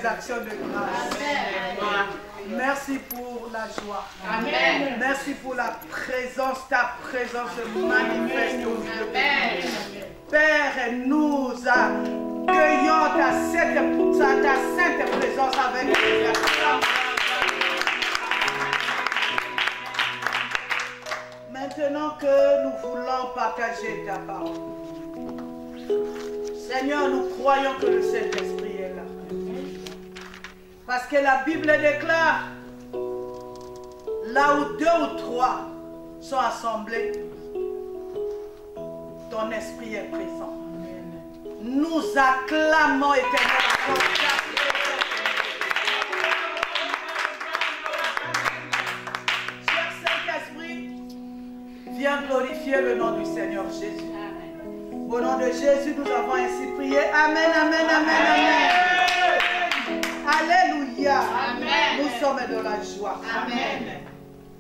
actions de grâce. Merci pour la joie. Amen. Merci pour la présence, ta présence se manifeste au milieu de nous. Père, nous accueillons ta sainte présence avec nous. Maintenant que nous voulons partager ta parole, Seigneur, nous croyons que le Saint-Esprit est là. Parce que la Bible déclare, là où 2 ou 3 sont assemblés, ton esprit est présent. Nous acclamons éternellement. Cher Saint-Esprit, viens glorifier le nom du Seigneur Jésus. Au nom de Jésus, nous avons ainsi prié. Amen, amen, amen, amen. Alléluia. Amen. Nous sommes dans la joie. Amen.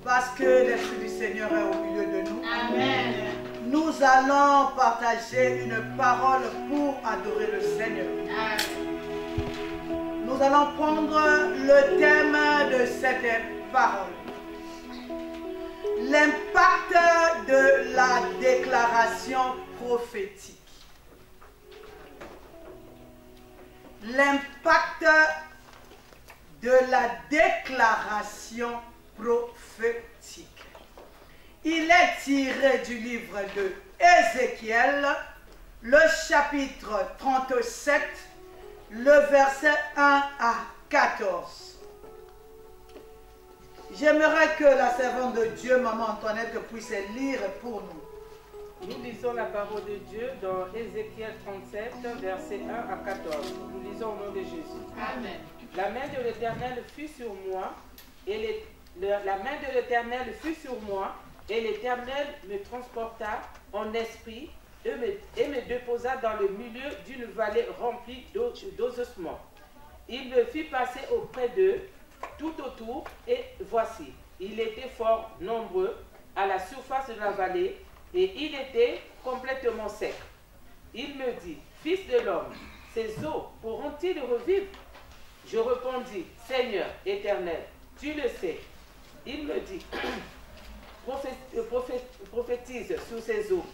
Parce que l'Esprit du Seigneur est au milieu de nous. Amen. Nous allons partager une parole pour adorer le Seigneur. Nous allons prendre le thème de cette parole. L'impact de la déclaration prophétique. L'impact de la déclaration prophétique. Il est tiré du livre de Ézéchiel, le chapitre 37, le verset 1 à 14. J'aimerais que la servante de Dieu, Maman Antoinette, puisse lire pour nous. Nous lisons la parole de Dieu dans Ézéchiel 37, verset 1 à 14. Nous lisons au nom de Jésus. Amen. La main de l'Éternel fut sur moi, et la main de l'Éternel fut sur moi, et l'Éternel me transporta en esprit et me déposa dans le milieu d'une vallée remplie d'ossements. Il me fit passer auprès d'eux, tout autour, et voici, il était fort nombreux à la surface de la vallée, et il était complètement sec. Il me dit, fils de l'homme, ces eaux pourront-ils revivre? Je répondis, Seigneur éternel, tu le sais. Il me dit, prophétise sur ces eaux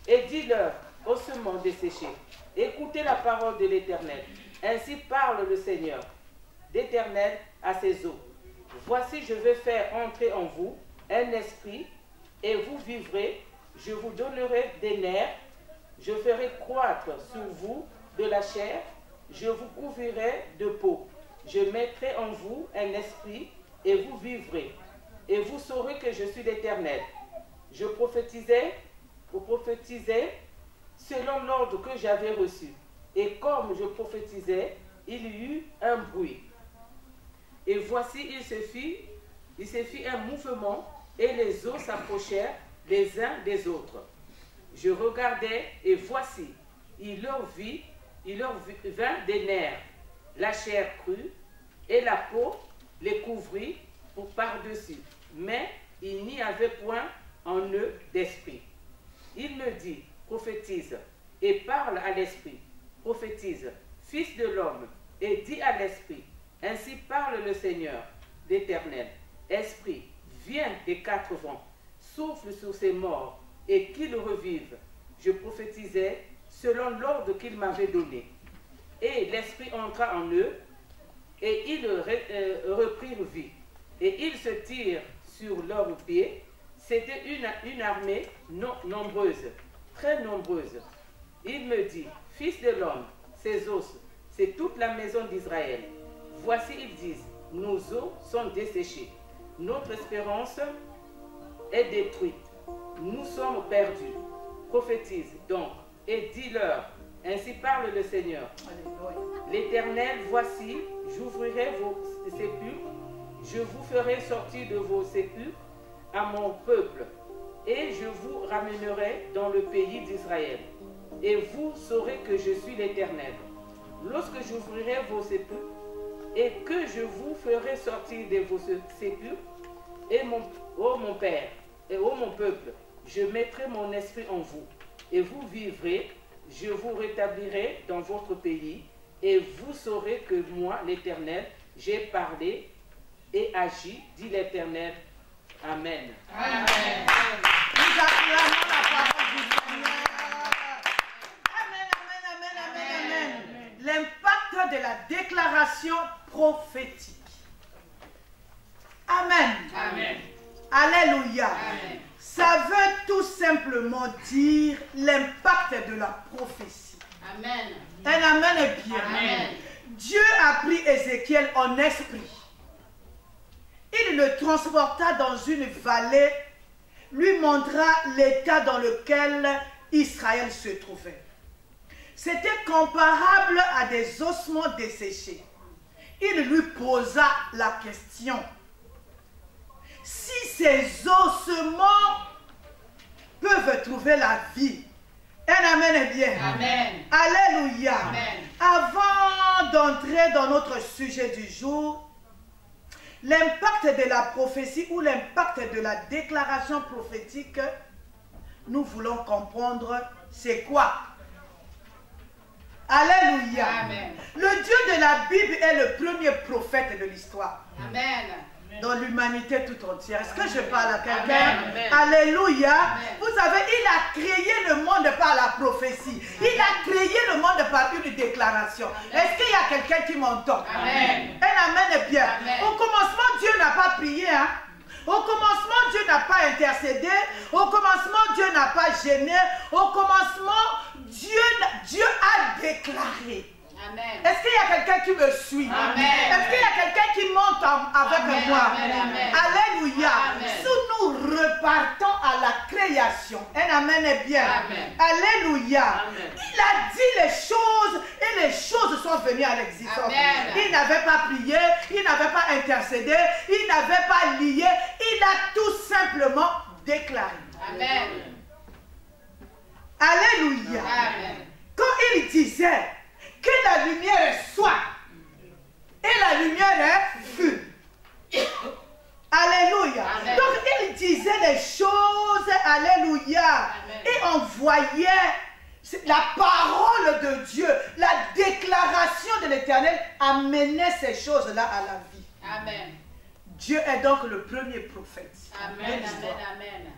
et dis-leur ossements desséchés, écoutez la parole de l'Éternel. Ainsi parle le Seigneur d'Éternel à ces eaux. Voici, je vais faire entrer en vous un esprit et vous vivrez. Je vous donnerai des nerfs. Je ferai croître sur vous de la chair. Je vous couvrirai de peau. Je mettrai en vous un esprit et vous vivrez. Et vous saurez que je suis l'Éternel. Je prophétisais selon l'ordre que j'avais reçu. Et comme je prophétisais, il y eut un bruit. Et voici, il se fit un mouvement, et les eaux s'approchèrent les uns des autres. Je regardais, et voici, il leur vint des nerfs, la chair crue, et la peau les couvrit par-dessus. Mais il n'y avait point en eux d'esprit. Il me dit, prophétise, et parle à l'esprit. Prophétise, fils de l'homme, et dis à l'esprit, ainsi parle le Seigneur, l'Éternel. Esprit, viens des quatre vents, souffle sur ces morts, et qu'ils revivent. Je prophétisais selon l'ordre qu'il m'avait donné. Et l'esprit entra en eux, et ils reprirent vie. Et ils se tirent sur leurs pieds. C'était une armée nombreuse, très nombreuse. Il me dit, fils de l'homme, ces os, c'est toute la maison d'Israël. Voici, ils disent, nos os sont desséchés. Notre espérance est détruite. Nous sommes perdus. Prophétise donc et dis-leur, ainsi parle le Seigneur. L'Éternel, voici, j'ouvrirai vos sépulcres, je vous ferai sortir de vos sépulcres à mon peuple, et je vous ramènerai dans le pays d'Israël. Et vous saurez que je suis l'Éternel. Lorsque j'ouvrirai vos sépulcres, et que je vous ferai sortir de vos sépulcres, et mon Père, et mon peuple, je mettrai mon esprit en vous, et vous vivrez, je vous rétablirai dans votre pays, et vous saurez que moi, l'Éternel, j'ai parlé et agi, dit l'Éternel. Amen. Amen. Nous acclamons la parole du Seigneur. Amen, amen, amen, amen, amen. L'impact de la déclaration prophétique. Amen. Amen. Alléluia. Amen. Ça veut tout simplement dire l'impact de la prophétie. Amen. Un amen est bien. Amen. Dieu a pris Ézéchiel en esprit. Il le transporta dans une vallée, lui montra l'état dans lequel Israël se trouvait. C'était comparable à des ossements desséchés. Il lui posa la question. Si ces ossements peuvent trouver la vie, un amen est bien. Amen. Alléluia. Amen. Avant d'entrer dans notre sujet du jour, l'impact de la prophétie ou l'impact de la déclaration prophétique, nous voulons comprendre c'est quoi. Alléluia. Amen. Le Dieu de la Bible est le premier prophète de l'histoire. Amen. Dans l'humanité tout entière. Est-ce que je parle à quelqu'un? Alléluia. Amen. Vous savez, il a créé le monde par la prophétie. Amen. Il a créé le monde par une déclaration. Est-ce qu'il y a quelqu'un qui m'entend? Amen. Un amen est bien. Amen. Au commencement, Dieu n'a pas prié. Hein? Au commencement, Dieu n'a pas intercédé. Au commencement, Dieu n'a pas gêné. Au commencement, Dieu a déclaré. Amen. Est-ce qu'il y a quelqu'un qui me suit? Est-ce qu'il y a quelqu'un qui monte avec moi? Amen. Alléluia. Amen. Si nous repartons à la création, un amen est bien. Amen. Alléluia. Amen. Il a dit les choses et les choses sont venues à l'existence. Il n'avait pas prié, il n'avait pas intercédé, il n'avait pas lié, il a tout simplement déclaré. Amen. Alléluia. Amen. Quand il disait que la lumière soit, et la lumière fut. Alléluia. Amen. Donc il disait les choses, alléluia. Amen. Et on voyait La parole de Dieu, la déclaration de l'Éternel amenait ces choses-là à la vie. Amen. Dieu est donc le premier prophète. Amen, amen, amen.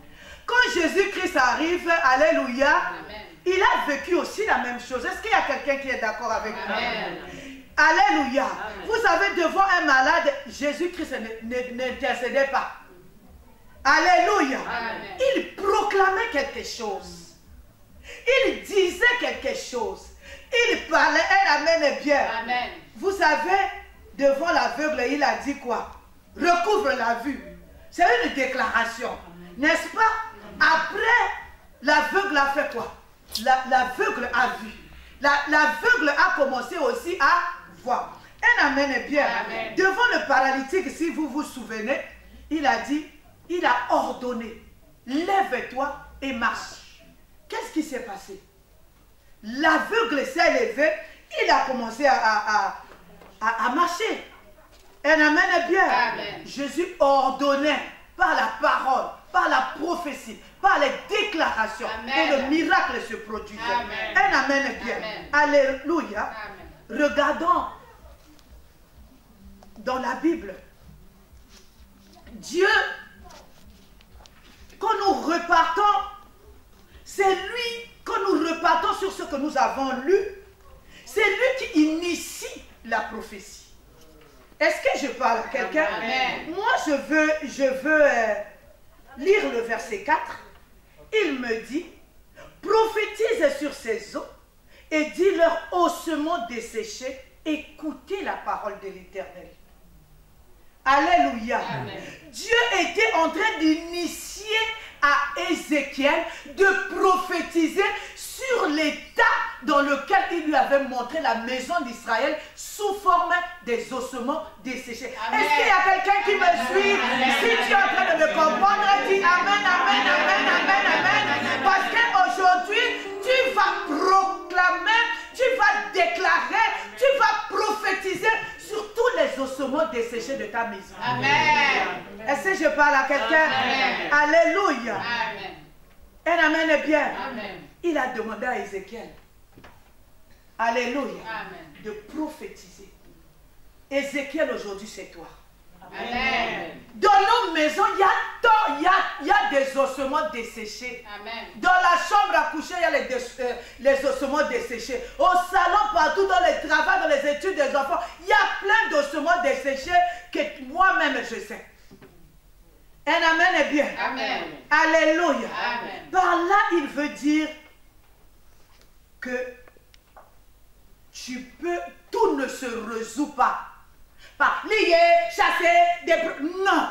Quand Jésus-Christ arrive, alléluia, Amen. il a vécu aussi la même chose. Est-ce qu'il y a quelqu'un qui est d'accord avec moi? Amen. Alléluia. Amen. Vous savez, devant un malade, Jésus-Christ n'intercédait pas. Alléluia. Amen. Il proclamait quelque chose. Il disait quelque chose. Il parlait. Un amen est bien. Amen. Vous savez, devant l'aveugle, il a dit quoi? Recouvre la vue. C'est une déclaration. N'est-ce pas? Après, l'aveugle a fait quoi? L'aveugle a vu. L'aveugle a commencé aussi à voir. Un amen est bien. Amen. Devant le paralytique, si vous vous souvenez, il a dit, il a ordonné, lève-toi et marche. Qu'est-ce qui s'est passé? L'aveugle s'est levé, il a commencé à marcher. Un amen est bien. Amen. Jésus ordonnait par la parole, par la prophétie, par les déclarations, Amen. et le miracle se produisait. Amen. Un amen est bien. Amen. Alléluia. Amen. Regardons dans la Bible. Dieu, quand nous repartons, c'est lui, quand nous repartons sur ce que nous avons lu, c'est lui qui initie la prophétie. Est-ce que je parle à quelqu'un? Amen. Moi, je veux lire le verset 4. Il me dit, prophétise sur ces eaux et dis-leur ossements desséchés, écoutez la parole de l'Éternel. Alléluia. Amen. Dieu était en train d'initier à Ézéchiel de prophétiser sur l'état dans lequel il lui avait montré la maison d'Israël sous forme des ossements desséchés. Amen. Est-ce qu'il y a quelqu'un qui me suit? Amen. Si tu es en train de me comprendre, dis Amen, Amen, Amen, Amen, Amen. Parce qu'aujourd'hui, tu vas proclamer, tu vas déclarer, tu vas prophétiser sur tous les ossements desséchés de ta maison. Amen. Est-ce que je parle à quelqu'un? Amen. Alléluia. Amen. Un amen est bien. Amen. Il a demandé à Ézéchiel, alléluia, Amen. de prophétiser. Ézéchiel, aujourd'hui, c'est toi. Amen. Dans nos maisons, il y a des ossements desséchés. Amen. Dans la chambre à coucher, il y a les ossements desséchés. Au salon, partout, dans les travaux, dans les études des enfants, il y a plein d'ossements desséchés que moi-même je sais. Un amen est bien. Amen. Alléluia. Amen. Par là, il veut dire que tout ne se résout pas. Par lier, chasser, non.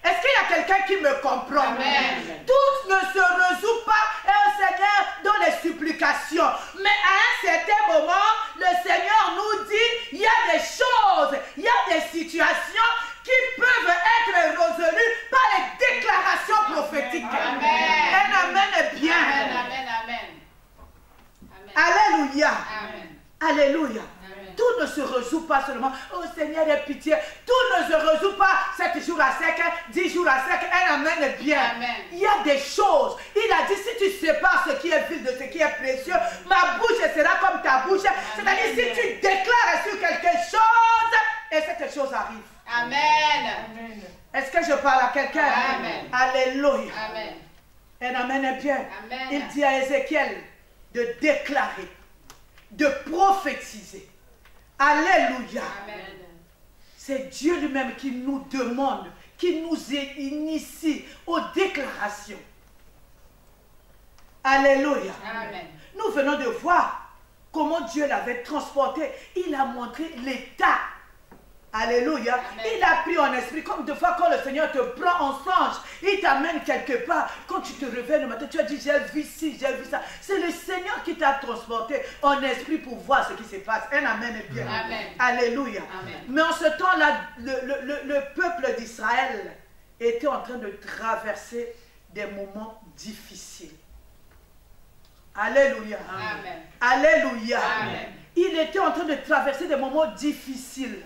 Est-ce qu'il y a quelqu'un qui me comprend? Amen. Tout ne se résout pas, et le Seigneur donne les supplications. Mais à un certain moment, le Seigneur nous dit, il y a des choses, il y a des situations qui peuvent être résolues par les déclarations prophétiques. Amen. Un amen est bien. Amen. Amen. Amen. Alléluia. Amen. Alléluia. Amen. Tout ne se résout pas seulement, oh Seigneur, aie pitié. Tout ne se résout pas 7 jours à sec, 10 jours à sec. Un amen est bien. Amen. Il y a des choses. Il a dit, si tu sépares ce qui est vil de ce qui est précieux, ma bouche sera comme ta bouche. C'est-à-dire, si tu déclares sur quelque chose, et cette chose arrive. Amen. Est-ce que je parle à quelqu'un? Amen. Alléluia. Amen. Un amen est bien. Amen. Il dit à Ézéchiel de déclarer, de prophétiser. Alléluia. Amen. C'est Dieu lui-même qui nous demande, qui nous initie aux déclarations. Alléluia. Amen. Nous venons de voir comment Dieu l'avait transporté. Il a montré l'état. Alléluia. Amen. Il a pris en esprit, comme deux fois quand le Seigneur te prend en songe, il t'amène quelque part. Quand tu te réveilles le matin, tu as dit, j'ai vu ci, j'ai vu ça. C'est le Seigneur qui t'a transporté en esprit pour voir ce qui se passe. Un amen est bien. Amen. Alléluia. Amen. Mais en ce temps-là, le peuple d'Israël était en train de traverser des moments difficiles. Alléluia. Amen. Alléluia. Amen. Il était en train de traverser des moments difficiles.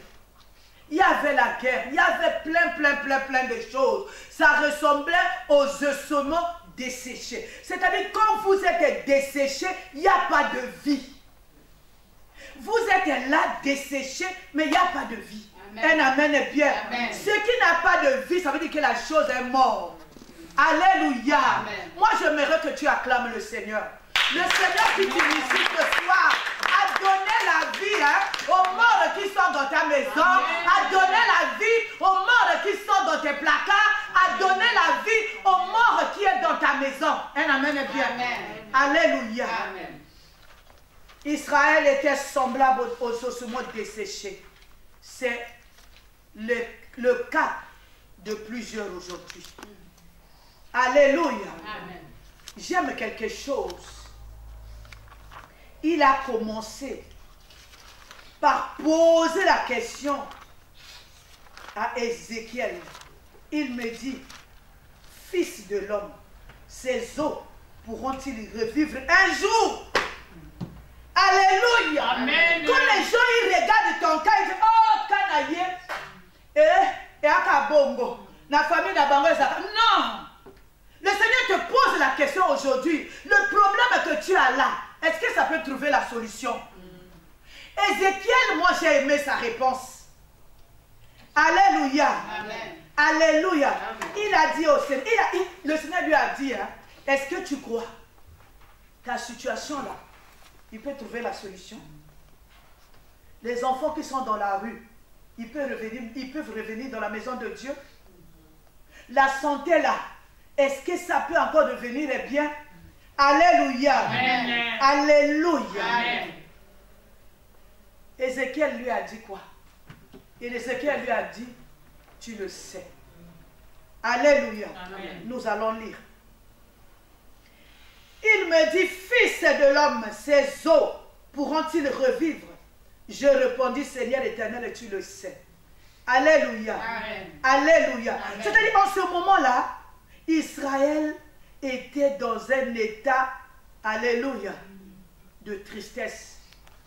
Il y avait la guerre, il y avait plein de choses. Ça ressemblait aux ossements desséché. C'est-à-dire, quand vous êtes desséché, il n'y a pas de vie. Vous êtes là desséché, mais il n'y a pas de vie. Amen. Un amen est bien. Amen. Ce qui n'a pas de vie, ça veut dire que la chose est morte. Alléluia. Amen. Moi, j'aimerais que tu acclames le Seigneur. Le Seigneur qui t'initie ce soir a donné la vie aux morts qui sont dans ta maison, a donné la vie aux morts qui sont dans tes placards, a donné la vie aux morts qui est dans ta maison. Un amen est bien. Amen. Alléluia. Amen. Israël était semblable aux ossements desséchés. C'est le cas de plusieurs aujourd'hui. Alléluia. J'aime quelque chose. Il a commencé par poser la question à Ézéchiel. Il me dit, fils de l'homme, ces os pourront-ils revivre un jour? Alléluia. Amen. Quand les gens ils regardent ton cas, ils disent, oh, Kanaye, et Akabongo, la famille d'Abango, non. Le Seigneur te pose la question aujourd'hui. Le problème que tu as là, est-ce que ça peut trouver la solution? Ézéchiel, moi j'ai aimé sa réponse. Alléluia. Amen. Alléluia. Amen. Il a dit au Seigneur, le Seigneur lui a dit, est-ce que tu crois ta situation là, il peut trouver la solution? Les enfants qui sont dans la rue, ils peuvent revenir dans la maison de Dieu. La santé là, est-ce que ça peut encore devenir bien? Alléluia. Amen. Alléluia. Amen. Ézéchiel lui a dit quoi? Et Ézéchiel lui a dit, tu le sais. Alléluia. Amen. Nous allons lire. Il me dit, fils de l'homme, ces os pourront-ils revivre? Je répondis, Seigneur éternel, et tu le sais. Alléluia. Amen. Alléluia. C'est-à-dire, en ce moment-là, Israël était dans un état, alléluia, de tristesse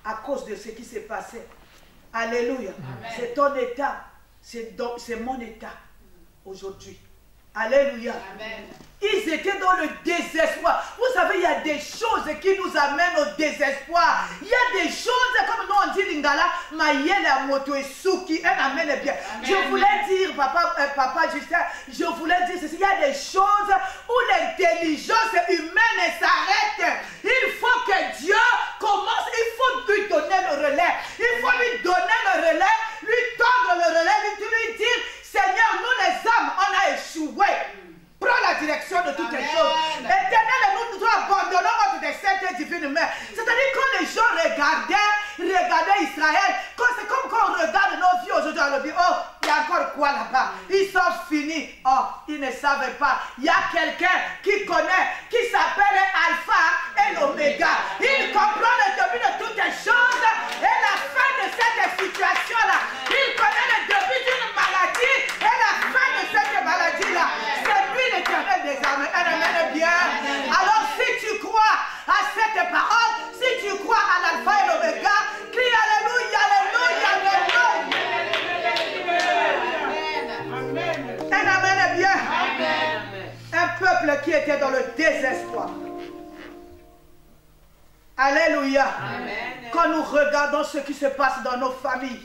à cause de ce qui s'est passé. Alléluia. C'est ton état, c'est mon état aujourd'hui. Alléluia. Amen. Ils étaient dans le désespoir. Vous savez, il y a des choses qui nous amènent au désespoir. Il y a des choses, comme nous on dit Lingala, Mayela Moto et Souki, un amen est bien. Amen. Je voulais dire, papa Justin, je voulais dire ceci. Il y a des choses où l'intelligence humaine s'arrête. Il faut que Dieu commence, il faut lui donner le relais. Il faut lui donner le relais, lui tendre le relais, lui dire, Seigneur, nous les hommes, on a échoué. Prends la direction de toutes les choses. Éternel, nous abandonnons notre destin divine main. C'est-à-dire quand les gens regardaient Israël, c'est comme quand on regarde nos vies aujourd'hui, on dit, oh, il y a encore quoi là-bas? Ils sont finis. Oh, ils ne savaient pas. Il y a quelqu'un qui connaît, qui s'appelle Alpha et l'Oméga. Il comprend le début de toutes les choses et la fin de cette situation-là. Il connaît le début d'une maladie et la fin de cette maladie-là. C'est lui l'Éternel des armées. Elle bien. Alors si tu crois à cette parole, si tu crois à l'Alpha et l'Oméga, crie Alléluia, Alléluia, Alléluia. Un amen est bien. Un peuple qui était dans le désespoir. Alléluia. Amen. Quand nous regardons ce qui se passe dans nos familles,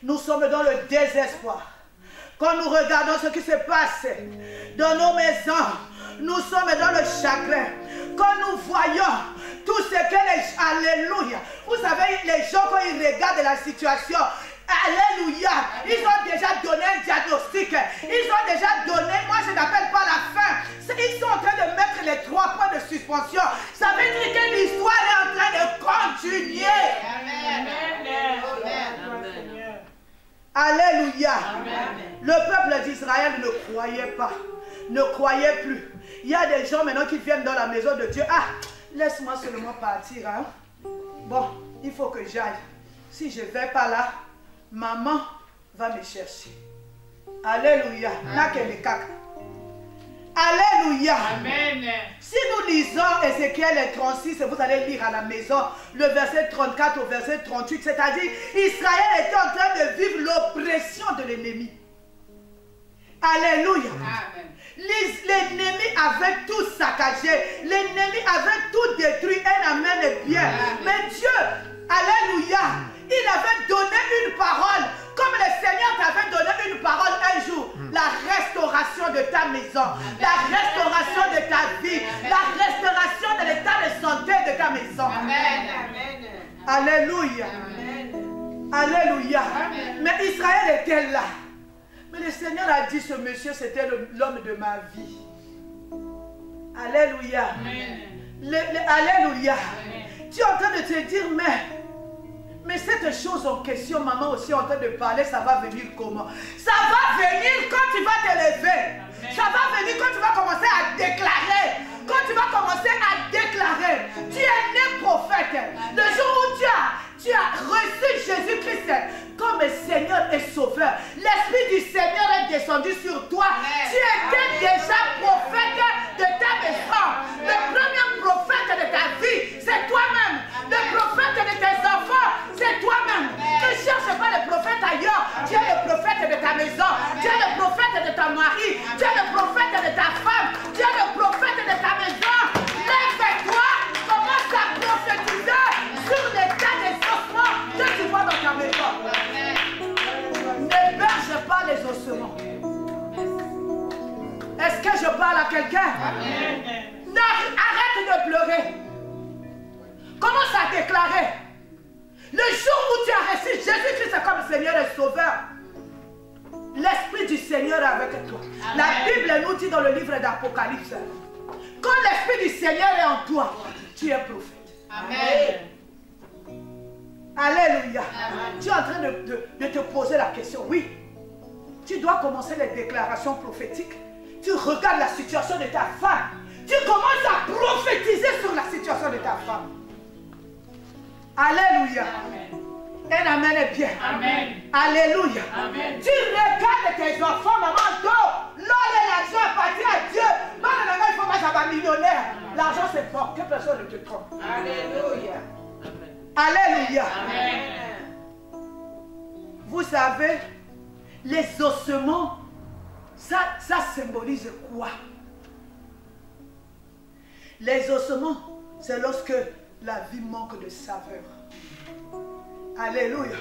nous sommes dans le désespoir. Quand nous regardons ce qui se passe dans nos maisons, nous sommes dans le chagrin. Quand nous voyons tout ce que Alléluia. Vous savez, les gens, quand ils regardent la situation, Alléluia, ils ont déjà donné un diagnostic. Ils ont déjà donné, moi je n'appelle pas la fin. Ils sont en train de mettre les 3 points de suspension. Ça veut dire que l'histoire est en train de continuer. Amen. Amen. Alléluia. Amen. Le peuple d'Israël ne croyait pas, ne croyait plus. Il y a des gens maintenant qui viennent dans la maison de Dieu. Ah, laisse-moi seulement partir. Hein? Bon, il faut que j'aille. Si je ne vais pas là, maman va me chercher. Alléluia. Alléluia. Amen. Si nous lisons Ézéchiel 36, vous allez lire à la maison le verset 34 au verset 38, c'est-à-dire Israël était en train de vivre l'oppression de l'ennemi. Alléluia. L'ennemi avait toute sa saccagé. L'ennemi avait tout détruit. Un amen est bien. Mais Dieu, alléluia, il avait donné une parole. Comme le Seigneur t'avait donné une parole un jour. La restauration de ta maison. La restauration de ta vie. La restauration de l'état de santé de ta maison. Amen. Alléluia. Alléluia. Mais Israël était là. Mais le Seigneur a dit, ce monsieur, c'était l'homme de ma vie. Alléluia. Alléluia. Tu es en train de te dire, mais cette chose en question, maman aussi est en train de parler, ça va venir comment? Ça va venir quand tu vas te lever. Ça va venir quand tu vas commencer à déclarer. Quand tu vas commencer à déclarer. Tu es né prophète. Le jour où tu as reçu Jésus-Christ comme Seigneur et Sauveur. L'Esprit du Seigneur est descendu sur toi. Tu étais déjà prophète de ta maison. Le premier prophète de ta vie, c'est toi-même. Le prophète de tes enfants, c'est toi-même. Ne cherche pas le prophète ailleurs. Tu es le prophète de ta maison. Tu es le prophète de ton mari. Tu es le prophète de ta femme. Tu es le prophète de ta maison. Lève-toi. Commence à prophétiser sur l'état des ossements que tu vois dans ta maison. N'héberge pas les ossements. Est-ce que je parle à quelqu'un? Arrête de pleurer. Commence à déclarer. Le jour où tu as reçu Jésus-Christ comme Seigneur et Sauveur, l'Esprit du Seigneur est avec toi. Amen. La Bible nous dit dans le livre d'Apocalypse, quand l'Esprit du Seigneur est en toi, tu es prophète. Amen. Alléluia. Amen. Tu es en train de te poser la question. Oui, tu dois commencer les déclarations prophétiques. Tu regardes la situation de ta femme. Tu commences à prophétiser sur la situation de ta femme. Alléluia. Amen. Un amen est bien. Amen. Alléluia. Amen. Tu regardes tes enfants, maman, l'or et l'argent appartient à Dieu. Maman, il faut pas savoir millionnaire. L'argent c'est fort, que personne ne te trompe. Alléluia. Alléluia. Amen. Vous savez, les ossements, ça symbolise quoi? Les ossements, c'est lorsque la vie manque de saveur. Alléluia.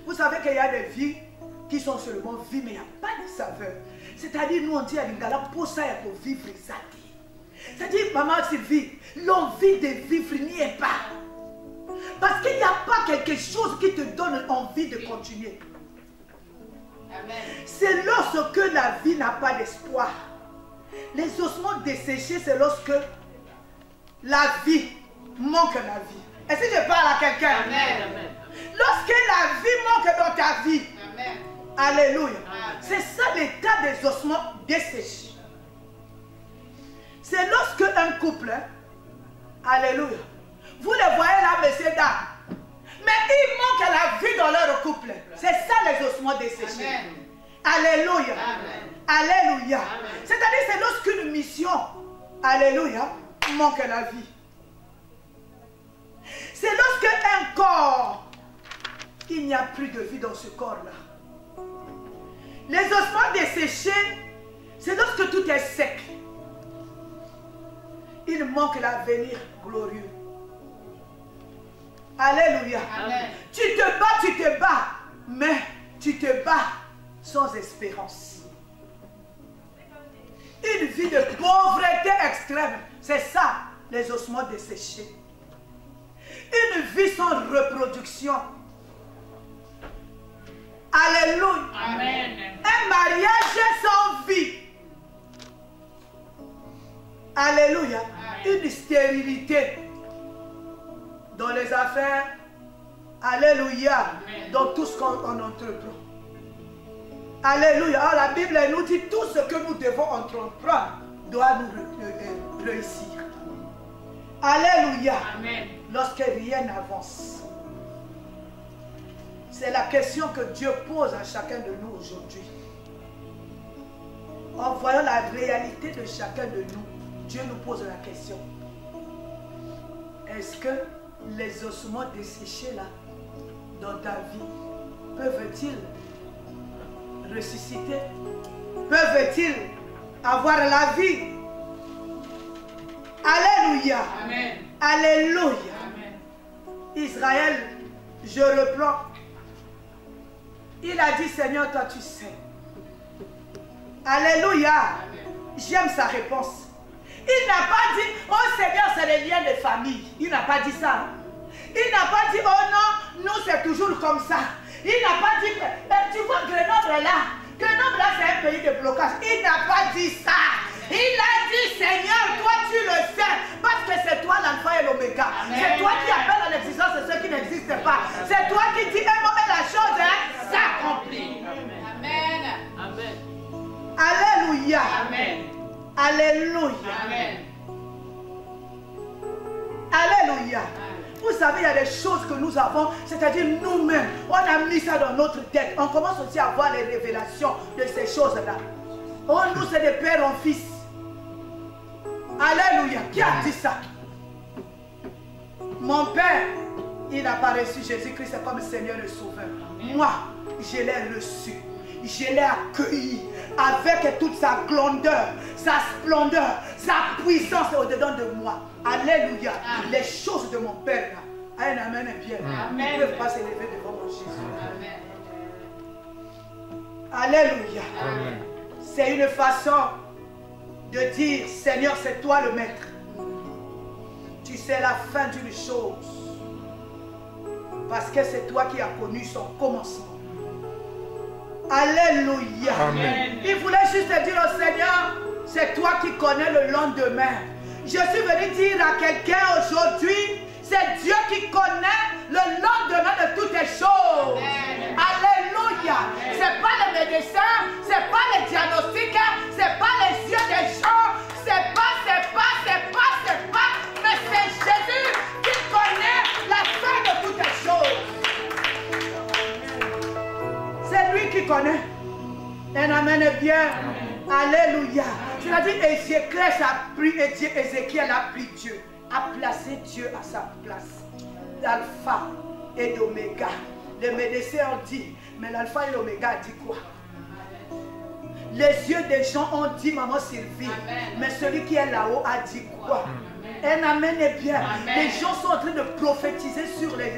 Vous savez qu'il y a des vies qui sont seulement vies, mais il n'y a pas de saveur. C'est-à-dire, nous on dit à l'ingala, pour ça, il y a pour vivre ça. C'est-à-dire, maman Sylvie, l'envie de vivre n'y est pas. Parce qu'il n'y a pas quelque chose qui te donne envie de continuer. C'est lorsque la vie n'a pas d'espoir. Les ossements desséchés, c'est lorsque la vie manque la vie. Est-ce que je parle à quelqu'un? Lorsque la vie manque dans ta vie, amen. Alléluia. C'est ça l'état des ossements desséchés. C'est lorsque un couple, alléluia, vous les voyez là, messieurs, dames, mais il manque la vie dans leur couple. C'est ça les ossements desséchés. Amen. Alléluia. Amen. Alléluia. C'est-à-dire c'est lorsqu'une mission, alléluia, manque la vie. C'est lorsque un corps, il n'y a plus de vie dans ce corps-là. Les ossements desséchés, c'est lorsque tout est sec. Il manque l'avenir glorieux. Alléluia. Amen. Tu te bats, mais tu te bats sans espérance. Une vie de pauvreté extrême, c'est ça, les ossements desséchés. Une vie sans reproduction. Alléluia. Amen. Un mariage sans vie. Alléluia. Amen. Une stérilité dans les affaires. Alléluia. Amen. Dans tout ce qu'on entreprend. Alléluia. Alors la Bible nous dit tout ce que nous devons entreprendre doit nous réussir. Alléluia. Amen. Lorsque rien n'avance. C'est la question que Dieu pose à chacun de nous aujourd'hui. En voyant la réalité de chacun de nous, Dieu nous pose la question. Est-ce que les ossements desséchés là, dans ta vie, peuvent-ils ressusciter? Peuvent-ils avoir la vie? Alléluia. Amen. Alléluia. Amen. Israël, je reprends. Il a dit, Seigneur, toi tu sais. Alléluia. J'aime sa réponse. Il n'a pas dit, oh Seigneur, c'est les liens de famille. Il n'a pas dit ça. Il n'a pas dit, oh non, nous c'est toujours comme ça. Il n'a pas dit, tu vois Grenoble là. Grenoble là c'est un pays de blocage. Il n'a pas dit ça. Il a dit, Seigneur, toi tu le sais. Parce que c'est toi l'alpha et l'oméga. C'est toi qui appelles à l'existence ceux qui n'existent pas. C'est toi qui dis un mot et la chose s'accomplit. Amen. Amen. Alléluia. Amen. Alléluia. Amen. Alléluia. Vous savez, il y a des choses que nous avons, c'est-à-dire nous-mêmes, on a mis ça dans notre tête. On commence aussi à voir les révélations de ces choses-là. Oh, nous, c'est de père en fils. Alléluia. Qui a dit ça? Mon père, il n'a pas reçu Jésus-Christ comme Seigneur et Sauveur. Moi, je l'ai reçu. Je l'ai accueilli avec toute sa grandeur, sa splendeur, sa puissance au-dedans de moi. Alléluia. Amen. Les choses de mon Père, un amen et bien, Amen. ne peuvent pas s'élever devant mon Jésus. Amen. Alléluia. Amen. C'est une façon de dire, Seigneur, c'est toi le maître. Tu sais la fin d'une chose. Parce que c'est toi qui as connu son commencement. Alléluia. Amen. Il voulait juste dire au Seigneur, c'est toi qui connais le lendemain. Je suis venu dire à quelqu'un aujourd'hui, c'est Dieu qui connaît le lendemain de toutes les choses. Amen. Alléluia. C'est pas les médecins, c'est pas les diagnostics, c'est pas les yeux des gens, c'est pas, mais c'est Jésus qui connaît la fin de toutes les choses. C'est lui qui connaît. Un amen est bien. Alléluia. C'est-à-dire Ézéchiel a pris Dieu, a placé Dieu à sa place. L'alpha et l'oméga. Les médecins ont dit, mais l'alpha et l'oméga a dit quoi? Les yeux des gens ont dit, maman Sylvie, mais celui qui est là-haut a dit quoi? Un amen est bien. Amen. Les gens sont en train de prophétiser sur les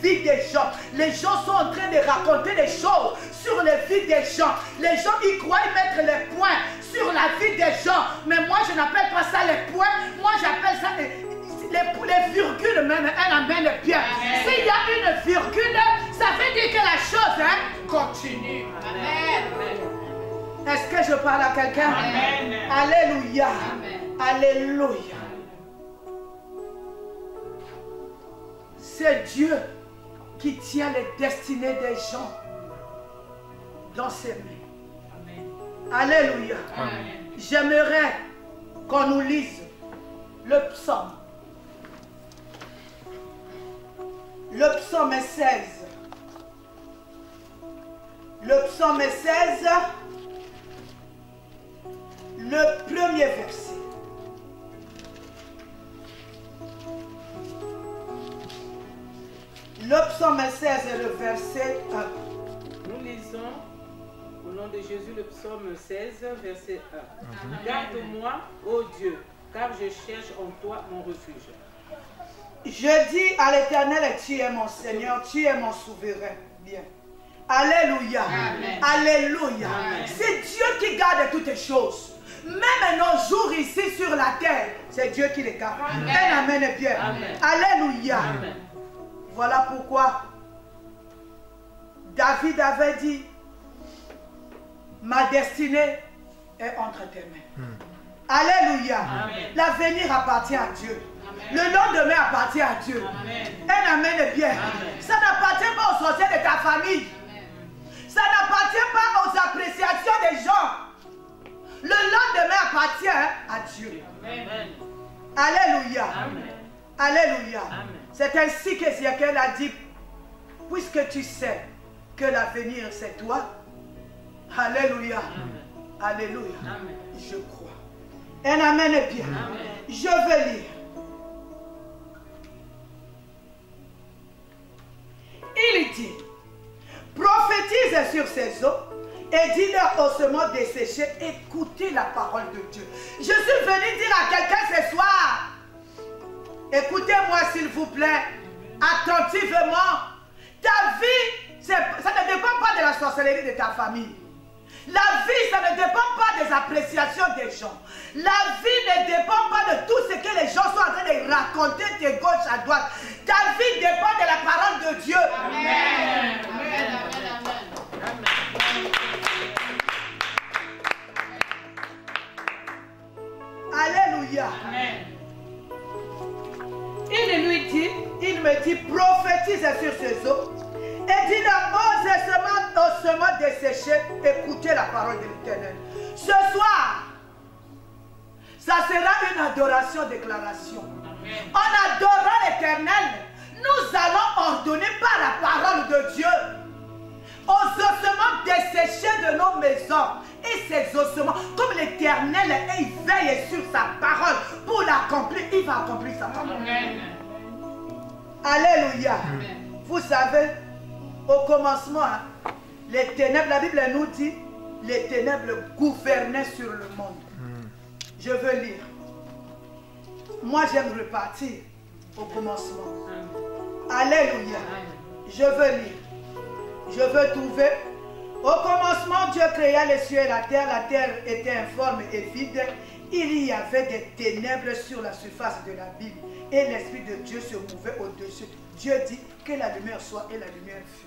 vies des gens. Les gens sont en train de raconter des choses sur les vies des gens. Les gens y croient mettre les points sur la vie des gens. Mais moi, je n'appelle pas ça les points. Moi, j'appelle ça les virgules même. Un amen est bien. S'il y a une virgule, ça veut dire que la chose continue. Amen. Est-ce que je parle à quelqu'un? Amen. Alléluia. Amen. Alléluia. C'est Dieu qui tient les destinées des gens dans ses mains. Alléluia. J'aimerais qu'on nous lise le psaume. Le psaume 16. Le psaume 16, le premier verset. Le psaume 16 et le verset 1. Nous lisons au nom de Jésus le psaume 16, verset 1. Garde-moi, ô Dieu, car je cherche en toi mon refuge. Je dis à l'Éternel, tu es mon Seigneur, tu es mon souverain. Bien. Alléluia. Amen. Alléluia. Amen. C'est Dieu qui garde toutes les choses. Même nos jours ici sur la terre, c'est Dieu qui les garde. Amen. Un amen est bien. Amen. Alléluia. Amen. Voilà pourquoi David avait dit, ma destinée est entre tes mains. Alléluia. Amen. L'avenir appartient à Dieu. Amen. Le lendemain appartient à Dieu. Amen. Un amen est bien. Amen. Ça n'appartient pas aux sorciers de ta famille. Ça n'appartient pas aux appréciations des gens. Le lendemain appartient à Dieu. Amen. Alléluia. Amen. Alléluia. Amen. C'est ainsi qu'Ézéchiel a dit, puisque tu sais que l'avenir c'est toi, alléluia, alléluia, Amen. je crois. Un amen est bien. Amen. Je vais lire. Il dit, prophétise sur ces eaux et dis-leur ossements desséchés, écoutez la parole de Dieu. Je suis venu dire à quelqu'un ce soir, Écoutez-moi s'il vous plaît, attentivement. Ta vie, ça ne dépend pas de la sorcellerie de ta famille. La vie, ça ne dépend pas des appréciations des gens. La vie ne dépend pas de tout ce que les gens sont en train de raconter de gauche à droite. Ta vie dépend de la parole de Dieu. Amen. Amen. Amen. Alléluia. Amen. Il me dit, prophétise sur ces eaux. Et dit, osement desséché, écoutez la parole de l'Éternel. Ce soir, ça sera une adoration, déclaration. Amen. En adorant l'Éternel, nous allons ordonner par la parole de Dieu aux ossements desséchés de nos maisons. Et ces ossements, comme l'Éternel, il veille sur sa parole pour l'accomplir, il va accomplir sa parole. Amen. Alléluia. Amen. Vous savez, au commencement, hein, les ténèbres, la Bible nous dit, les ténèbres gouvernaient sur le monde. Je veux lire. Moi, j'aime repartir au commencement. Alléluia. Je veux lire. Je veux trouver. Au commencement, Dieu créa les cieux et la terre était informe et vide. Il y avait des ténèbres sur la surface de la Bible et l'Esprit de Dieu se mouvait au-dessus. Dieu dit que la lumière soit et la lumière fut.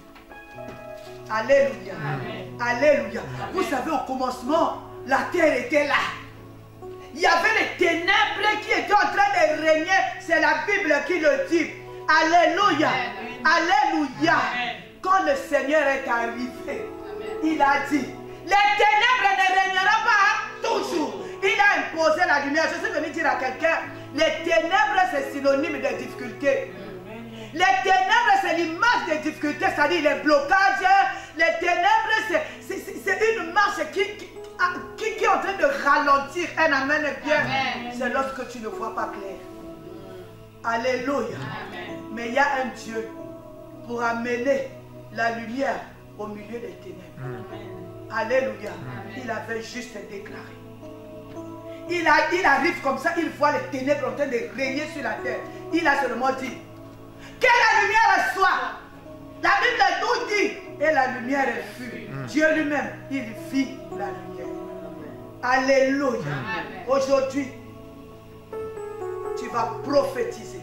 Alléluia. Amen. Alléluia. Vous savez, au commencement, la terre était là. Il y avait les ténèbres qui étaient en train de régner. C'est la Bible qui le dit. Alléluia. Amen. Alléluia. Amen. Quand le Seigneur est arrivé, Amen. il a dit, les ténèbres ne régneront pas toujours. Il a imposé la lumière. Je suis venu dire à quelqu'un, les ténèbres c'est synonyme de difficulté. Les ténèbres c'est l'image des difficultés, c'est-à-dire les blocages. Les ténèbres c'est une marche qui est en train de ralentir. Un amen bien. C'est lorsque tu ne vois pas clair. Alléluia. Amen. Mais il y a un Dieu pour amener la lumière au milieu des ténèbres. Alléluia. Il avait juste déclaré. Il arrive comme ça, il voit les ténèbres en train de régner sur la terre. Il a seulement dit que la lumière soit. La Bible nous dit, et la lumière fut. Dieu lui-même, il fit la lumière. Alléluia. Aujourd'hui, tu vas prophétiser.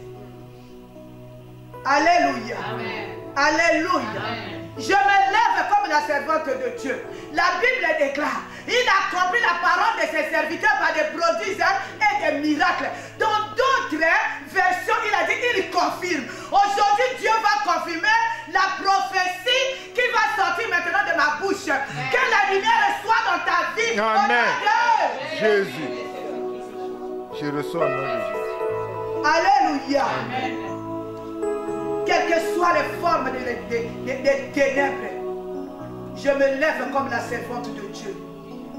Alléluia. Amen. Alléluia. Amen. Je me lève comme la servante de Dieu. La Bible déclare, il a accompli la parole de ses serviteurs par des prodiges et des miracles. Dans d'autres versions, il a dit, il confirme. Aujourd'hui, Dieu va confirmer la prophétie qui va sortir maintenant de ma bouche. Que la lumière soit dans ta vie. Amen. Au nom de Jésus. Je reçois au nom de Jésus. Alléluia. Amen. Quelles que soient les formes des ténèbres, je me lève comme la servante de Dieu.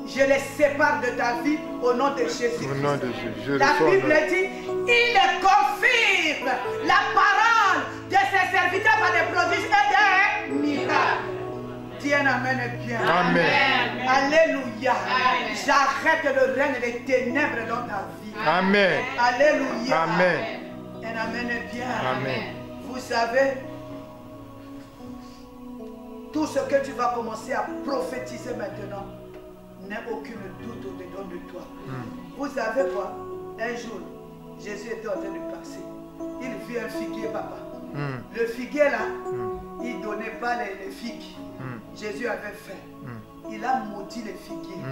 Je les sépare de ta vie au nom de Jésus. Au nom de Jésus. Je La reçois au Bible nom. dit, il confirme la parole de ses serviteurs par des prodiges et des miracles. Dis un amen bien. Amen. Alléluia. Amen. J'arrête le règne des ténèbres dans ta vie. Amen. Alléluia. Amen. Un amen bien. Amen. Vous savez, tout ce que tu vas commencer à prophétiser maintenant, n'a aucun doute au-dedans de toi. Vous savez quoi? Un jour, Jésus était en train de passer. Il vit un figuier, papa. Le figuier là, il ne donnait pas les figues. Jésus avait faim. Il a maudit les figuiers.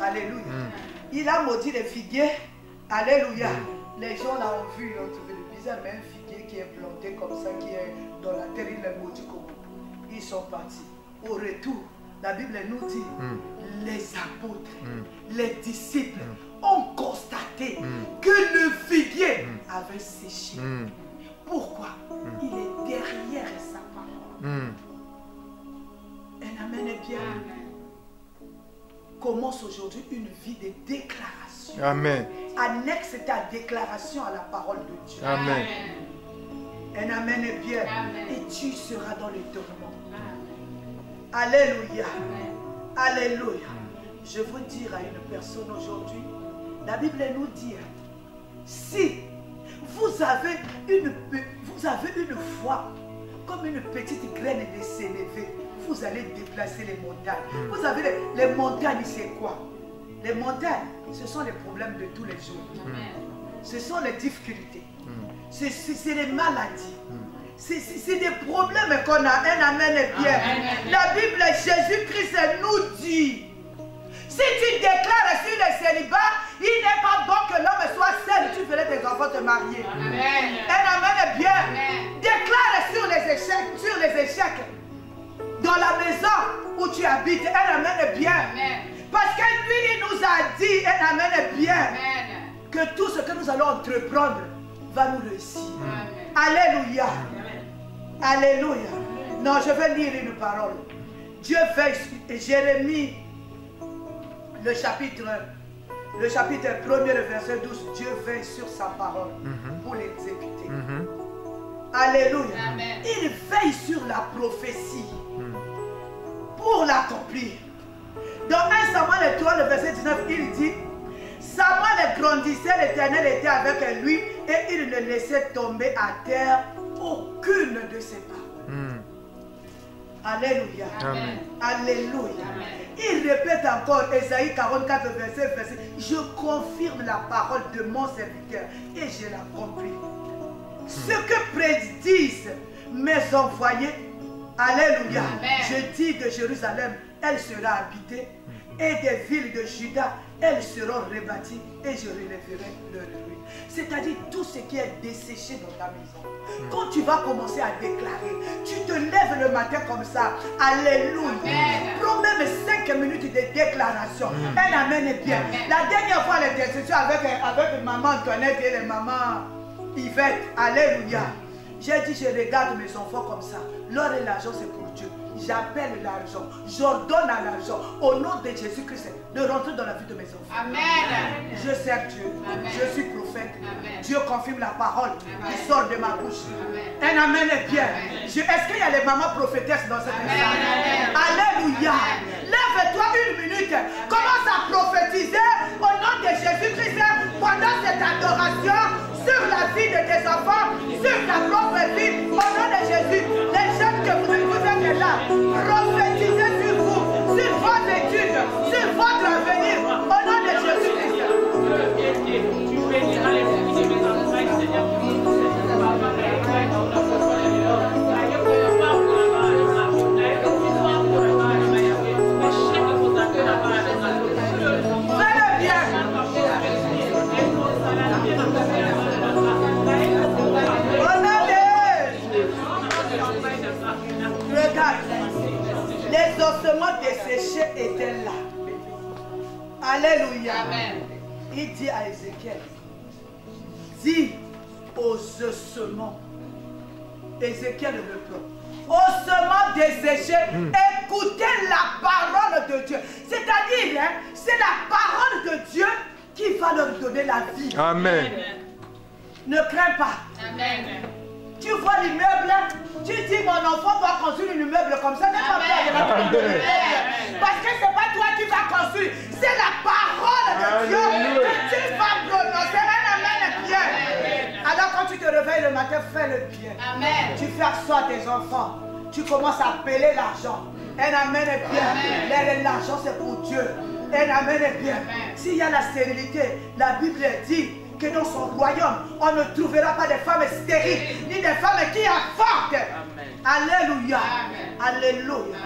Alléluia. Il a maudit les figuiers. Alléluia. Les gens là ont vu, ils ont trouvé le bizarre, mais un figuier qui est planté comme ça, qui est dans la terre, il l'a maudit comme ça. Ils sont partis. Au retour, la Bible nous dit, les apôtres, les disciples ont constaté que le figuier avait séché. Pourquoi? Il est derrière sa parole. Un amen est bien. Commence aujourd'hui une vie de déclaration. Amen. Annexe ta déclaration à la parole de Dieu. Amen. Un amen est bien. Amen. Et tu seras dans les tourments. Alléluia. Alléluia. Je veux dire à une personne aujourd'hui, la Bible nous dit, si vous vous avez une foi comme une petite graine de sénévé. Vous allez déplacer les montagnes. Vous savez, les montagnes, c'est quoi? Les montagnes, ce sont les problèmes de tous les jours. Ce sont les difficultés. C'est les maladies. C'est des problèmes qu'on a. Un amen est bien. La Bible, Jésus-Christ nous dit, si tu déclares sur le célibat, il n'est pas bon que l'homme soit seul. Tu ferais tes enfants te marier. Un amen est bien. Déclare sur les échecs. Dans la maison où tu habites, un amen est bien. Parce que lui, il nous a dit, un amen est bien, que tout ce que nous allons entreprendre va nous réussir. Alléluia. Alléluia. Non, je vais lire une parole. Dieu veille, Jérémie, le chapitre 1er, le verset 12, Dieu veille sur sa parole pour l'exécuter. Alléluia. Il veille sur la prophétie pour l'accomplir. Dans 1 Samuel 3, le verset 19, il dit, Samuel grandissait, l'Éternel était avec lui et il ne laissait tomber à terre aucune de ses paroles. Alléluia. Alléluia. Il répète encore, Ésaïe 44, verset, je confirme la parole de mon serviteur et je l'accomplis. Ce que prédisent mes envoyés, alléluia, je dis de Jérusalem, elle sera habitée, et des villes de Juda, elles seront rebâties, et je relèverai leur ruine. C'est-à-dire tout ce qui est desséché dans ta maison. Quand tu vas commencer à déclarer, tu te lèves le matin comme ça, alléluia. Prends même 5 minutes de déclaration. Un amen est bien. La dernière fois, l'intercession avec maman Antoinette et les mamans Yvette, alléluia. J'ai dit, je regarde mes enfants comme ça. L'or et l'argent, c'est pour Dieu. J'appelle l'argent. J'ordonne à l'argent, au nom de Jésus-Christ, de rentrer dans la vie de mes enfants. Amen. Je sers Dieu. Amen. Je suis prophète. Amen. Dieu confirme la parole qui sort de ma bouche. Amen. Un amen est bien. Est-ce qu'il y a les mamans prophétesses dans cette maison? Alléluia. Lève-toi une minute. Commence à prophétiser au nom de Jésus-Christ pendant cette adoration sur la vie de tes enfants, sur ta propre vie, au nom de Jésus. Les jeunes que vous êtes là, prophétisez sur vous, sur vos études, sur votre avenir, au nom de Jésus-Christ. Tu béniras les filles de mes enfants, Seigneur. Les ossements desséchés étaient là. Alléluia. Amen. Il dit à Ézéchiel, dis aux ossements. Ézéchiel reprend. Ossements desséchés, écoutez la parole de Dieu. C'est-à-dire, c'est la parole de Dieu qui va leur donner la vie. Amen. Ne crains pas. Amen. Tu vois l'immeuble, tu dis mon enfant doit construire un immeuble comme ça, n'est pas peur de la construire un immeuble. Parce que ce n'est pas toi qui vas construire, c'est la parole de Dieu que tu vas prononcer. Un amen bien. Alors quand tu te réveilles le matin, fais le bien. Amen. Tu fais asseoir tes enfants, tu commences à appeler l'argent. Un amen est bien. L'argent c'est pour Dieu. Un amen est bien. S'il y a la stérilité, la Bible dit que dans son royaume, on ne trouvera pas des femmes stériles, ni des femmes qui avortent. Alléluia. Alléluia.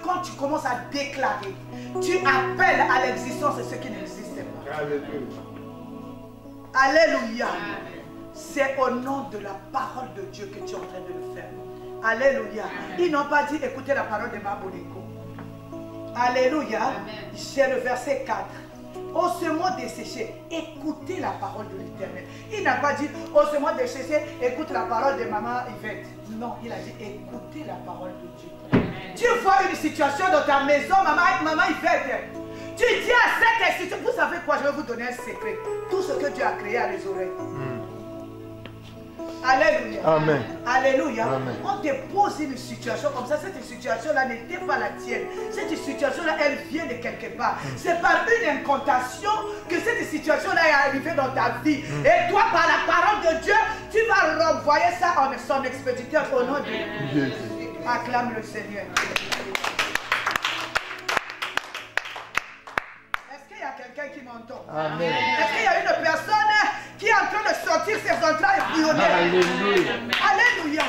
Quand tu commences à déclarer, tu appelles à l'existence ce qui n'existe pas. Alléluia. C'est au nom de la parole de Dieu que tu es en train de le faire. Alléluia. Ils n'ont pas dit écoutez la parole de Maboneko. Alléluia. C'est le verset 4. Ossements desséchés, écoutez la parole de l'Éternel. Il n'a pas dit ossements desséchés, écoute la parole de maman Yvette. Non, il a dit écoutez la parole de Dieu. Tu vois une situation dans ta maison, maman Yvette. Tu dis à cette situation, vous savez quoi, je vais vous donner un secret. Tout ce que Dieu a créé a les oreilles. Alléluia. Amen. Alléluia. Amen. On te pose une situation comme ça. Cette situation-là n'était pas la tienne. Cette situation-là, elle vient de quelque part. C'est par une incantation que cette situation-là est arrivée dans ta vie. Et toi, par la parole de Dieu, tu vas renvoyer ça en son expéditeur au nom de Jésus. Acclame le Seigneur. Est-ce qu'il y a quelqu'un qui m'entend? Amen. Est-ce qu'il y a une personne qui est en train de sortir ses entrailles et bouillonner? Alléluia. Alléluia.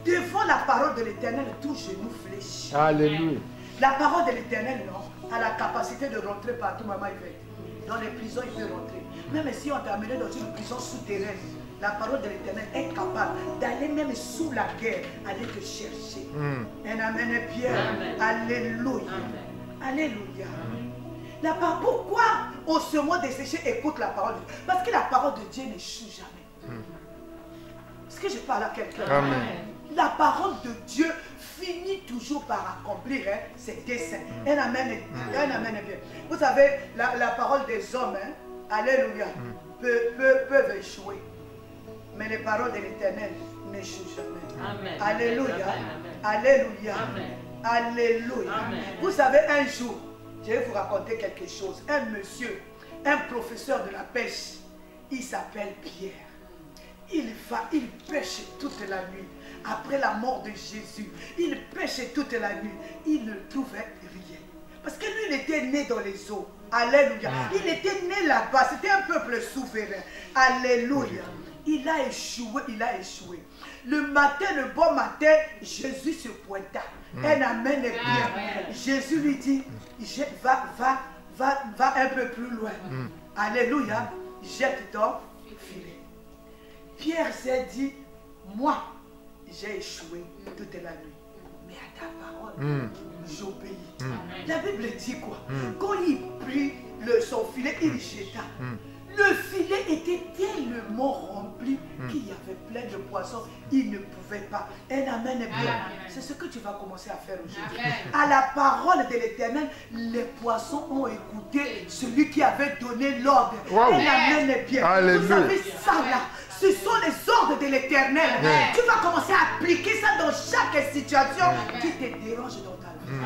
Devant la parole de l'Éternel, tout genou fléchit. Alléluia. La parole de l'Éternel, non, a la capacité de rentrer partout, maman, il fait. Dans les prisons, il peut rentrer. Même si on t'a amené dans une prison souterraine, la parole de l'Éternel est capable d'aller même sous la guerre, aller te chercher. Un amen bien. Alléluia. Alléluia. Pourquoi on se moque desséché écoute la parole de Dieu? Parce que la parole de Dieu n'échoue jamais. Est-ce que je parle à quelqu'un? Amen. La parole de Dieu finit toujours par accomplir ses desseins. Un amen, un amen bien. Vous savez, la parole des hommes, alléluia, peuvent échouer. Mais les paroles de l'Éternel n'échouent jamais. Amen. Alléluia. Amen. Alléluia. Amen. Alléluia. Amen. Vous savez, un jour, je vais vous raconter quelque chose. Un monsieur, un professeur de la pêche, il s'appelle Pierre. Il pêche toute la nuit. Après la mort de Jésus, il pêchait toute la nuit. Il ne trouvait rien. Parce que lui, il était né dans les eaux. Alléluia. Il était né là-bas. C'était un peuple souverain. Alléluia. Il a échoué, il a échoué. Le matin, le bon matin, Jésus se pointa. Un amen est bien. Jésus lui dit, va un peu plus loin. Alléluia. Jette ton filet. Pierre s'est dit, moi, j'ai échoué toute la nuit. Mais à ta parole, j'obéis. La Bible dit quoi? Quand il prit son filet, il jeta. Le filet était tellement rempli qu'il y avait plein de poissons. Il ne pouvait pas. Un amen est bien. C'est ce que tu vas commencer à faire aujourd'hui. À la parole de l'Éternel, les poissons ont écouté celui qui avait donné l'ordre. Un amen est bien. Alléluia. Vous savez ça là? Ce sont les ordres de l'Éternel. Tu vas commencer à appliquer ça dans chaque situation qui te dérange dans ta vie.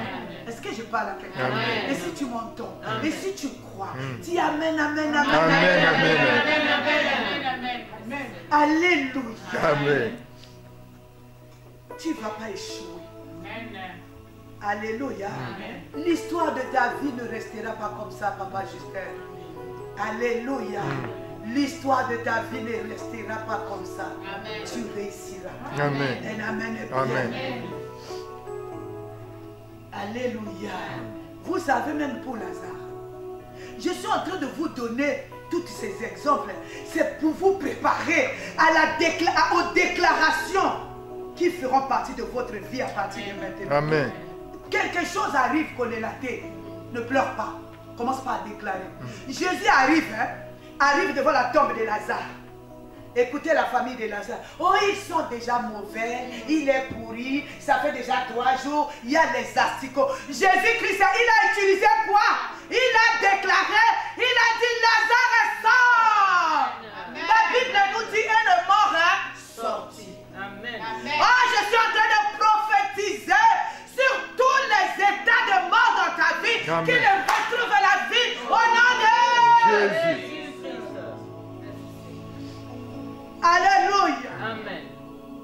Est-ce que je parle à quelqu'un? Et si tu m'entends, et si tu crois, dis amen, amen, amen. Amen, Amen. Alléluia. Amen. Tu ne vas pas échouer. Amen. Alléluia. L'histoire de ta vie ne restera pas comme ça, Papa Justin. Alléluia. L'histoire de ta vie ne restera pas comme ça. Amen. Tu réussiras. Amen. Un amen est bien. Amen. Alléluia. Vous savez, même pour Lazare, je suis en train de vous donner tous ces exemples. C'est pour vous préparer à aux déclarations qui feront partie de votre vie à partir de maintenant. Amen. Quelque chose arrive, Konélaté. Ne pleure pas. Commence pas à déclarer. Jésus arrive, arrive devant la tombe de Lazare. Écoutez la famille de Lazare. Oh, ils sont déjà mauvais. Il est pourri. Ça fait déjà 3 jours. Il y a les asticots. Jésus-Christ, il a utilisé quoi? Il a déclaré. Il a dit Lazare sort. La Bible nous dit et le mort est sorti. Amen. Oh, je suis en train de prophétiser sur tous les états de mort dans ta vie. Amen. Qu'il retrouve la vie au nom de Jésus. Alléluia. Amen.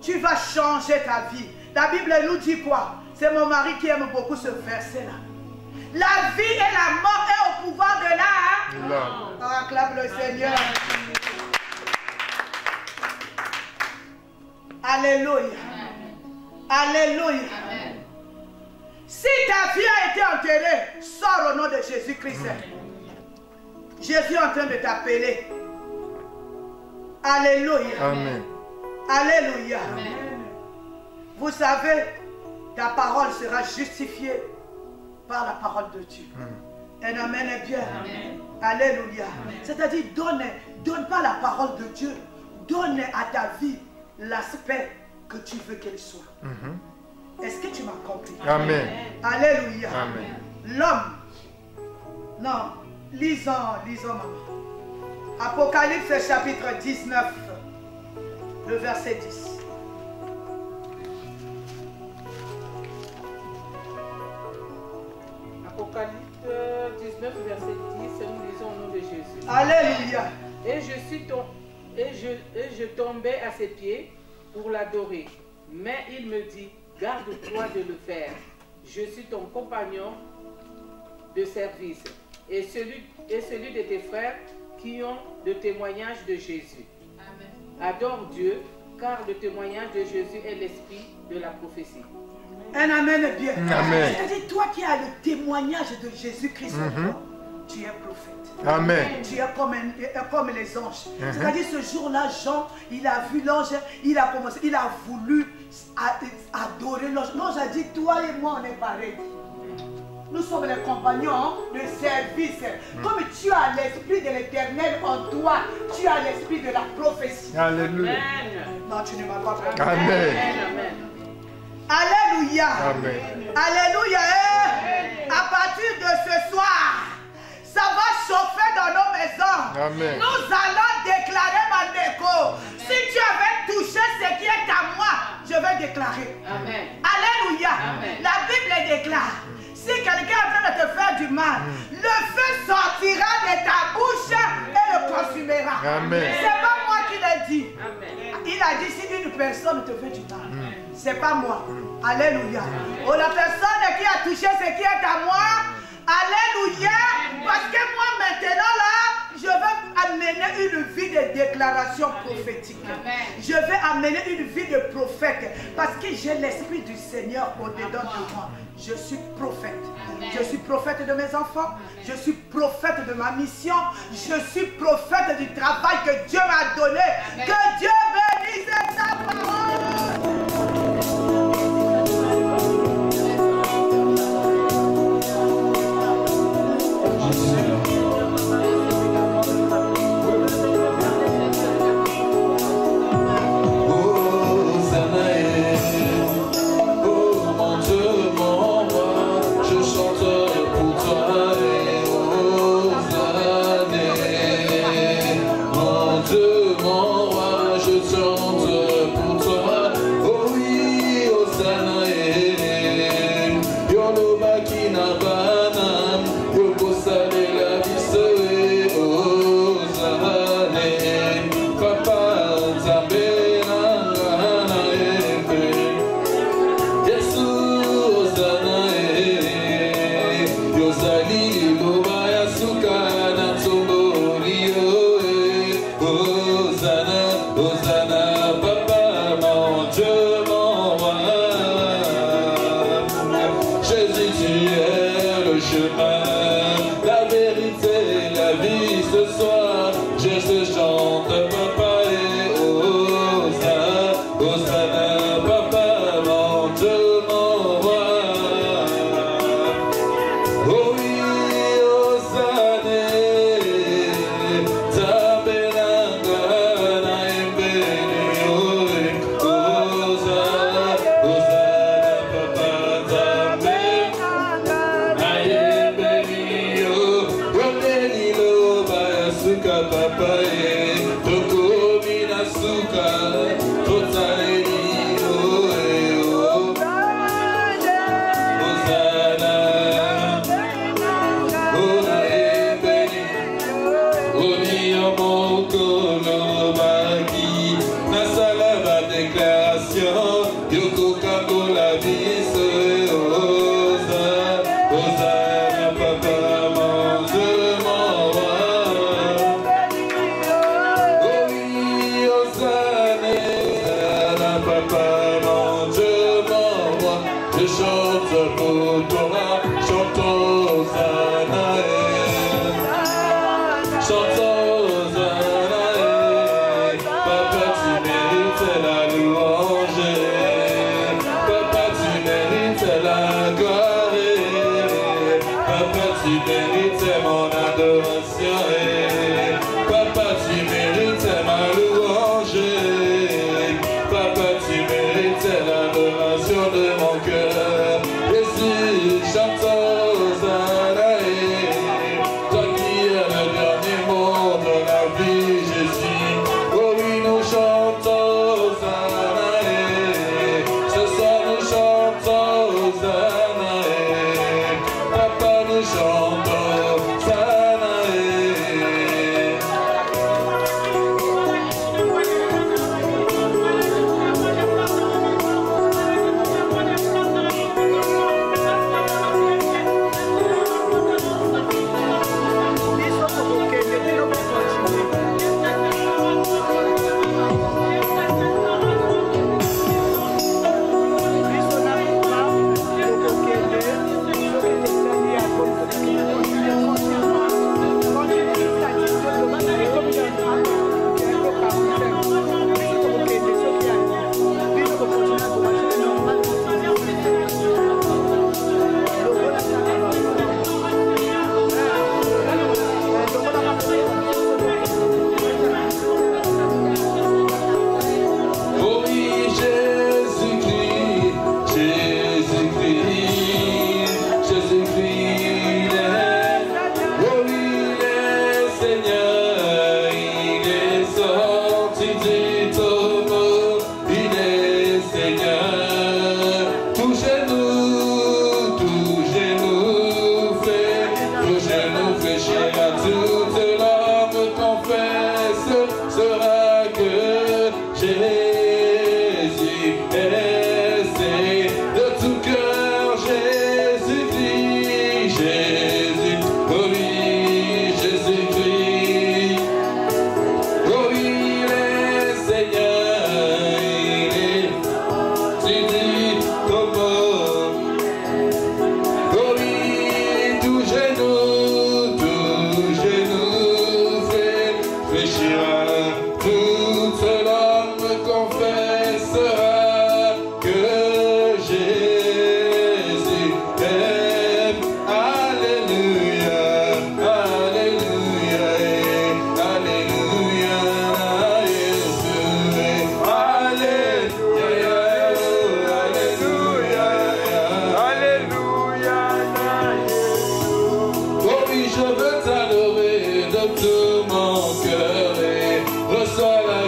Tu vas changer ta vie. La Bible nous dit quoi? C'est mon mari qui aime beaucoup ce verset-là. La vie et la mort est au pouvoir de la... Là. On acclame le Seigneur. Alléluia. Alléluia. Si ta vie a été enterrée, sors au nom de Jésus-Christ. Jésus est en train de t'appeler. Alléluia. Amen. Alléluia. Vous savez, ta parole sera justifiée par la parole de Dieu. Un amen est bien. Alléluia. C'est-à-dire, donne pas la parole de Dieu. Donne à ta vie l'aspect que tu veux qu'elle soit. Est-ce que tu m'as compris? Amen. Alléluia. Amen. L'homme. Non, lisons maman. Apocalypse chapitre 19. le verset 10. Apocalypse 19, verset 10, nous lisons au nom de Jésus. Alléluia. Et je tombais à ses pieds pour l'adorer. Mais il me dit, garde-toi de le faire. Je suis ton compagnon de service et celui de tes frères qui ont le témoignage de Jésus. Amen. Adore Dieu, car le témoignage de Jésus est l'esprit de la prophétie. Un amen est bien. Amen. C'est-à-dire, toi qui as le témoignage de Jésus-Christ en toi, tu es prophète. Amen. Tu es comme les anges. C'est-à-dire, ce jour-là, Jean, il a vu l'ange, il a voulu adorer l'ange. L'ange a dit, toi et moi, on est pareils. Nous sommes les compagnons de service. Comme tu as l'esprit de l'Éternel en toi, tu as l'esprit de la prophétie. Alléluia. Non, tu ne m'as pas compris. Amen. Alléluia. Amen. Alléluia. À partir de ce soir, ça va chauffer dans nos maisons. Amen. Nous allons déclarer, Mandeko. Si tu avais touché ce qui est à moi, je vais déclarer. Amen. Alléluia. Amen. La Bible déclare. Si quelqu'un est en train de te faire du mal, le feu sortira de ta bouche et le consumera. Amen. C'est pas moi qui l'ai dit. Amen. Il a dit si une personne te fait du mal, c'est pas moi. Alléluia. Oh, la personne qui a touché ce qui est à moi, alléluia. Parce que moi maintenant là, je vais amener une vie de déclaration prophétique. Je vais amener une vie de prophète. Parce que j'ai l'esprit du Seigneur au-dedans de moi. Je suis prophète. Je suis prophète de mes enfants. Je suis prophète de ma mission. Je suis prophète du travail que Dieu m'a donné. Que Dieu bénisse sa parole. Hosanna. dit ton nom, il est Seigneur. Tout genou fléchira, toute langue confesse sera que Jésus est Seigneur. De tout cœur, Jésus dit, Jésus, oh oui, Jésus-Christ, oh oui, il est Seigneur, il est, tu dis comment, oh oui, tout genou fléchira, toute langue confessera que Jésus est. Alléluia, Alléluia, Alléluia, Jésus. Alléluia, Alléluia, oh oui, je veux t'adorer de tout mon cœur et reçois la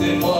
c'est moi.